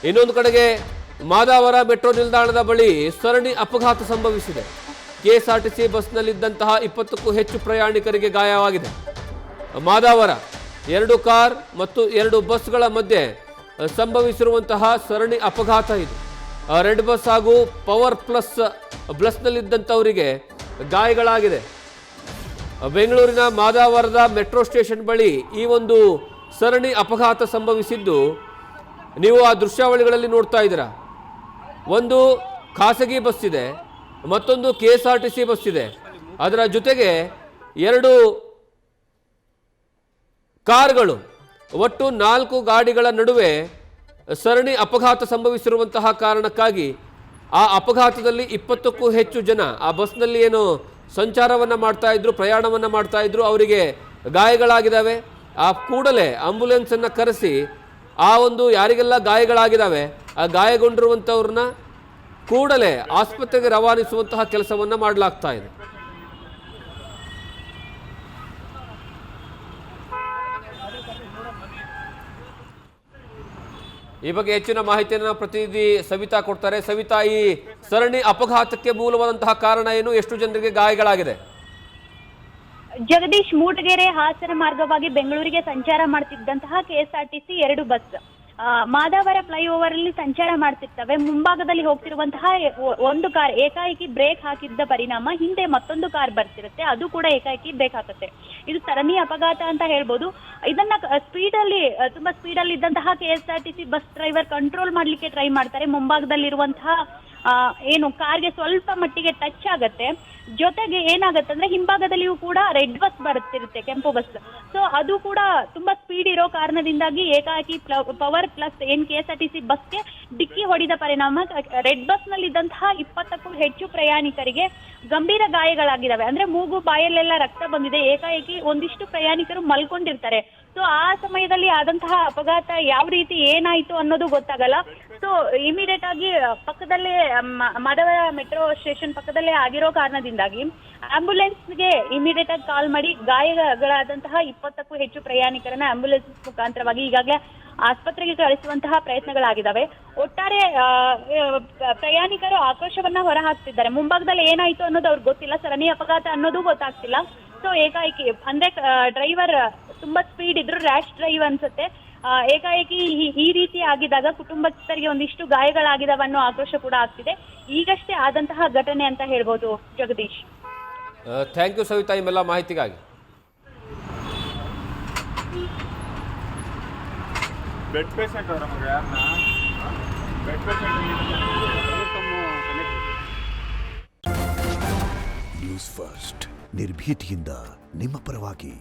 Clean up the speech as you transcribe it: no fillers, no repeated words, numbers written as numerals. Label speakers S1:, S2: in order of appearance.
S1: ಇನ್ನೊಂದು ಕಡೆಗೆ ಮಾದಾವರ ಮೆಟ್ರೋ ನಿಲ್ದಾಣದ ಬಳಿ ಸರಣಿ ಅಪಘಾತ ಸಂಭವಿಸಿದೆ. ಕೆಎಸ್ಆರ್ಟಿಸಿ ಬಸ್ನಲ್ಲಿದ್ದಂತಹ 20ಕ್ಕೂ ಹೆಚ್ಚು ಪ್ರಯಾಣಿಕರಿಗೆ ಗಾಯವಾಗಿದೆ. ಮಾದಾವರ 2 ಕಾರ್ ಮತ್ತು 2 ಬಸ್ಗಳ ಮಧ್ಯೆ ಸಂಭವಿಸಿರುವಂತಹ ಸರಣಿ ಅಪಘಾತ ಇದು. ರೆಡ್ ಬಸ್ ಹಾಗೂ ಪವರ್ ಪ್ಲಸ್ ಬಸ್ನಲ್ಲಿದ್ದಂಥವರಿಗೆ ಗಾಯಗಳಾಗಿದೆ. ಬೆಂಗಳೂರಿನ ಮಾದಾವರದ ಮೆಟ್ರೋ ಸ್ಟೇಷನ್ ಬಳಿ ಈ ಒಂದು ಸರಣಿ ಅಪಘಾತ ಸಂಭವಿಸಿದ್ದು ನೀವು ಆ ದೃಶ್ಯಾವಳಿಗಳಲ್ಲಿ ನೋಡ್ತಾ ಇದ್ದೀರಾ. ಒಂದು ಖಾಸಗಿ ಬಸ್ ಇದೆ, ಮತ್ತೊಂದು ಕೆಎಸ್ಆರ್ಟಿಸಿ ಬಸ್ ಇದೆ. ಅದರ ಜೊತೆಗೆ 2 ಕಾರ್ಗಳು, ಒಟ್ಟು 4 ಗಾಡಿಗಳ ನಡುವೆ ಸರಣಿ ಅಪಘಾತ ಸಂಭವಿಸಿರುವಂತಹ ಕಾರಣಕ್ಕಾಗಿ ಆ ಅಪಘಾತದಲ್ಲಿ 20ಕ್ಕೂ ಹೆಚ್ಚು ಜನ ಆ ಬಸ್ನಲ್ಲಿ ಏನು ಸಂಚಾರವನ್ನು ಮಾಡ್ತಾ ಇದ್ರು, ಪ್ರಯಾಣವನ್ನು ಮಾಡ್ತಾ ಇದ್ರು, ಅವರಿಗೆ ಗಾಯಗಳಾಗಿದ್ದಾವೆ. ಆ ಕೂಡಲೇ ಆಂಬ್ಯುಲೆನ್ಸನ್ನು ಕರೆಸಿ ಆ ಒಂದು ಯಾರಿಗೆಲ್ಲ ಗಾಯಗಳಾಗಿದ್ದಾವೆ ಆ ಗಾಯಗೊಂಡಿರುವಂಥವ್ರನ್ನ ಕೂಡಲೇ ಆಸ್ಪತ್ರೆಗೆ ರವಾನಿಸುವಂತಹ ಕೆಲಸವನ್ನು ಮಾಡಲಾಗ್ತಾ ಇದೆ. ಈ ಬಗ್ಗೆ ಹೆಚ್ಚಿನ ಮಾಹಿತಿಯನ್ನು ಪ್ರತಿನಿಧಿ ಸವಿತಾ ಕೊಡ್ತಾರೆ. ಸವಿತಾ, ಈ ಸರಣಿ ಅಪಘಾತಕ್ಕೆ ಮೂಲವಾದಂತಹ ಕಾರಣ ಏನು? ಎಷ್ಟು ಜನರಿಗೆ ಗಾಯಗಳಾಗಿದೆ?
S2: ಜಗದೀಶ್, ಮೂಟಗೆರೆ ಹಾಸನ ಮಾರ್ಗವಾಗಿ ಬೆಂಗಳೂರಿಗೆ ಸಂಚಾರ ಮಾಡ್ತಿದ್ದಂತಹ ಕೆಎಸ್ಆರ್ಟಿಸಿ 2 ಬಸ್ ಮಾದಾವರ ಫ್ಲೈಓವರ್ ಅಲ್ಲಿ ಸಂಚಾರ ಮಾಡ್ತಿರ್ತವೆ. ಮುಂಭಾಗದಲ್ಲಿ ಹೋಗ್ತಿರುವಂತಹ ಒಂದು ಕಾರ್ ಏಕಾಏಕಿ ಬ್ರೇಕ್ ಹಾಕಿದ್ದ ಪರಿಣಾಮ ಹಿಂದೆ ಮತ್ತೊಂದು ಕಾರ್ ಬರ್ತಿರುತ್ತೆ, ಅದು ಕೂಡ ಏಕಾಏಕಿ ಬ್ರೇಕ್ ಹಾಕುತ್ತೆ. ಇದು ಸರಣಿ ಅಪಘಾತ ಅಂತ ಹೇಳ್ಬೋದು. ಇದನ್ನ ತುಂಬಾ ಸ್ಪೀಡ್ ಅಲ್ಲಿ ಇದ್ದಂತಹ ಕೆಎಸ್ಆರ್ಟಿಸಿ ಬಸ್ ಡ್ರೈವರ್ ಕಂಟ್ರೋಲ್ ಮಾಡ್ಲಿಕ್ಕೆ ಟ್ರೈ ಮಾಡ್ತಾರೆ. ಮುಂಭಾಗದಲ್ಲಿರುವಂತಹ ಏನು ಕಾರ್ಗೆ ಸ್ವಲ್ಪ ಮಟ್ಟಿಗೆ ಟಚ್ ಆಗತ್ತೆ. ಜೊತೆಗೆ ಏನಾಗತ್ತೆ ಅಂದ್ರೆ ಹಿಂಭಾಗದಲ್ಲಿಯೂ ಕೂಡ ರೆಡ್ ಬಸ್ ಬರುತ್ತಿರುತ್ತೆ, ಕೆಂಪು ಬಸ್. ಸೊ ಅದು ಕೂಡ ತುಂಬಾ ಸ್ಪೀಡ್ ಇರೋ ಕಾರಣದಿಂದಾಗಿ ಏಕಾಏಕಿ ಪವರ್ ಪ್ಲಸ್ ಏನ್ ಕೆಎಸ್ಆರ್ಟಿಸಿ ಬಸ್ಗೆ ಡಿಕ್ಕಿ ಹೊಡೆದ ಪರಿಣಾಮ ರೆಡ್ ಬಸ್ ನಲ್ಲಿ ಇದ್ದಂತಹ 20ಕ್ಕೂ ಹೆಚ್ಚು ಪ್ರಯಾಣಿಕರಿಗೆ ಗಂಭೀರ ಗಾಯಗಳಾಗಿದ್ದಾವೆ. ಅಂದ್ರೆ ಮೂಗು ಬಾಯಲ್ಲೆಲ್ಲ ರಕ್ತ ಬಂದಿದೆ. ಏಕಾಏಕಿ ಒಂದಿಷ್ಟು ಪ್ರಯಾಣಿಕರು ಮಲ್ಕೊಂಡಿರ್ತಾರೆ. ಸೊ ಆ ಸಮಯದಲ್ಲಿ ಆದಂತಹ ಅಪಘಾತ ಯಾವ ರೀತಿ ಏನಾಯ್ತು ಅನ್ನೋದು ಗೊತ್ತಾಗಲ್ಲ. ಸೊ ಇಮಿಡಿಯೇಟ್ ಆಗಿ ಪಕ್ಕದಲ್ಲೇ ಮಾದಾವರ ಮೆಟ್ರೋ ಸ್ಟೇಷನ್ ಪಕ್ಕದಲ್ಲೇ ಆಗಿರೋ ಕಾರಣದಿಂದಾಗಿ ಆಂಬ್ಯುಲೆನ್ಸ್ಗೆ ಇಮಿಡಿಯೇಟ್ ಆಗಿ ಕಾಲ್ ಮಾಡಿ ಗಾಯಗಳಾದಂತಹ 20ಕ್ಕೂ ಹೆಚ್ಚು ಪ್ರಯಾಣಿಕರನ್ನ ಆಂಬ್ಯುಲೆನ್ಸ್ ಮುಖಾಂತರವಾಗಿ ಈಗಾಗಲೇ ಆಸ್ಪತ್ರೆಗೆ ಕಳಿಸುವಂತಹ ಪ್ರಯತ್ನಗಳಾಗಿದ್ದಾವೆ. ಒಟ್ಟಾರೆ ಪ್ರಯಾಣಿಕರು ಆಕ್ರೋಶವನ್ನ ಹೊರಹಾಕ್ತಿದ್ದಾರೆ. ಮುಂಭಾಗದಲ್ಲಿ ಏನಾಯ್ತು ಅನ್ನೋದು ಅವ್ರಿಗೆ ಗೊತ್ತಿಲ್ಲ, ಸರಣಿ ಅಪಘಾತ ಅನ್ನೋದು ಗೊತ್ತಾಗ್ತಿಲ್ಲ. ಸೊ ಏಕಾಏಕಿ ಅಂದ್ರೆ ಡ್ರೈವರ್ ತುಂಬಾ ಸ್ಪೀಡ್ ಇದ್ರು, ರ್ಯಾಶ್ ಡ್ರೈವ್ ಅನ್ಸುತ್ತೆ. ಏಕಾಏಕಿ ಈ ರೀತಿ ಆಗಿದಾಗ ಕುಟುಂಬಸ್ಥರಿಗೆ ಒಂದಿಷ್ಟು ಗಾಯಗಳಾಗಿದಾವ ಅನ್ನೋ ಆಕ್ರೋಶ ಕೂಡ ಆಗ್ತಿದೆ. ಈಗಷ್ಟೇ ಆದಂತಹ ಘಟನೆ ಅಂತ ಹೇಳ್ಬೋದು ಜಗದೀಶ್.
S1: ಥ್ಯಾಂಕ್ ಯು ಸವಿತಾ ನಿಮ್ಮೆಲ್ಲ ಮಾಹಿತಿಗಾಗಿ.
S3: ಬೆಡ್ ಪೇಷಂಟ್ ಅವರ ಮಗ ಯಾರನ್ನ ಬೆಡ್ ಪೇಷಂಟ್
S4: ನ್ಯೂಸ್ ಫಸ್ಟ್ ನಿರ್ಭೀತಿಯಿಂದ ನಿಮ್ಮ ಪರವಾಗಿ.